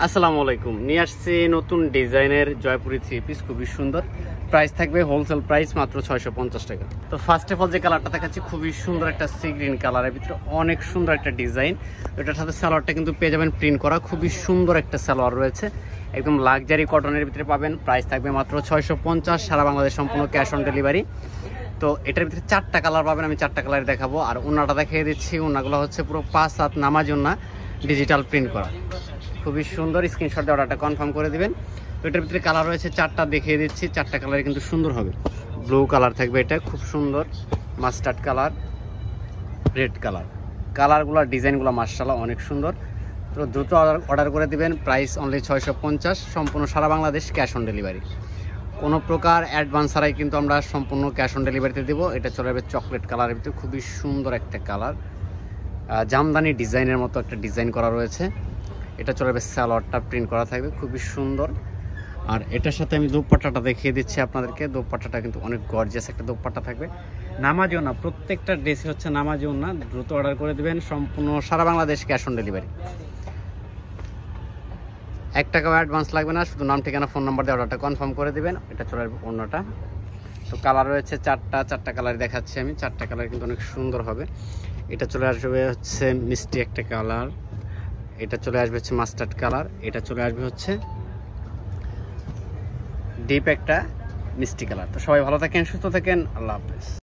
আসসালামু আলাইকুম। নিয়ে আসছি নতুন ডিজাইনের জয়পুরি থ্রি পিস, খুবই সুন্দর। প্রাইস থাকবে হোলসেল প্রাইস মাত্র 650 টাকা। তো ফার্স্ট অফ অল যে কালারটা দেখাচ্ছি খুবই সুন্দর একটা সি গ্রিন কালারের ভিতরে অনেক সুন্দর একটা ডিজাইন। এটার সাথে সালোয়ারটা কিন্তু পেয়ে যাবেন প্রিন্ট করা, খুবই সুন্দর একটা সালোয়ার রয়েছে, একদম লাক্সারি কটনের ভিতরে পাবেন। প্রাইস থাকবে মাত্র 650, সারা বাংলাদেশ সম্পূর্ণ ক্যাশ অন ডেলিভারি। তো এটার ভিতরে 4টা কালার পাবেন, আমি 4টা কালার দেখাবো। আর ওনাটা দেখিয়ে দিচ্ছি, ওনাগুলো হচ্ছে পুরো 5 হাত নামাজ ওনা, ডিজিটাল প্রিন্ট করা, খুবই সুন্দর। স্ক্রিনশট দিয়ে অর্ডারটা কনফার্ম করে দিবেন। তো এটার ভিতরে কালার রয়েছে 4টা, দেখিয়ে দিচ্ছি। 4টা কালার কিন্তু সুন্দর হবে। ব্লু কালার থাকবে, এটা খুব সুন্দর, মাস্টার্ড কালার, রেড কালার। কালারগুলো ডিজাইনগুলো মাশাআল্লাহ অনেক সুন্দর। তো দ্রুত অর্ডার করে দিবেন। প্রাইস অনলি 650, সম্পূর্ণ সারা বাংলাদেশ ক্যাশ অন ডেলিভারি। কোনো প্রকার অ্যাডভান্স ছাড়াই কিন্তু আমরা সম্পূর্ণ ক্যাশ অন ডেলিভারিতে দেবো। এটা চলে যাবে চকলেট কালারের ভিতরে, খুবই সুন্দর একটা কালার, জামদানি ডিজাইনের মতো একটা ডিজাইন করা রয়েছে। এটা চলে যাবে, সালোয়ারটা প্রিন্ট করা থাকবে, খুবই সুন্দর। আর এটার সাথে আমি দোপাট্টাটা দেখিয়ে দিচ্ছি আপনাদেরকে। দোপাট্টাটা কিন্তু অনেক গর্জিয়াস একটা দোপাট্টা থাকবে, নামাজিও না, প্রত্যেকটা ড্রেসে হচ্ছে নামাজিও না। দ্রুত অর্ডার করে দেবেন, সম্পূর্ণ সারা বাংলাদেশ ক্যাশ অন ডেলিভারি। 1 টাকাও অ্যাডভান্স লাগবে না, শুধু নাম, ঠিকানা, ফোন নাম্বার দিয়ে অর্ডারটা কনফার্ম করে দেবেন। এটা চলে আসবে অন্যটা। তো কালার রয়েছে 4টা কালার দেখাচ্ছি আমি। 4টা কালার কিন্তু অনেক সুন্দর হবে। এটা চলে আসবে হচ্ছে মিষ্টি একটা কালার, এটা চলে আসবে হচ্ছে মাস্টার্ড কালার, এটা চলে আসবে হচ্ছে ডিপ একটা মিষ্টি কালার। তো সবাই ভালো থাকেন, সুস্থ থাকেন, আল্লাহ হাফেজ।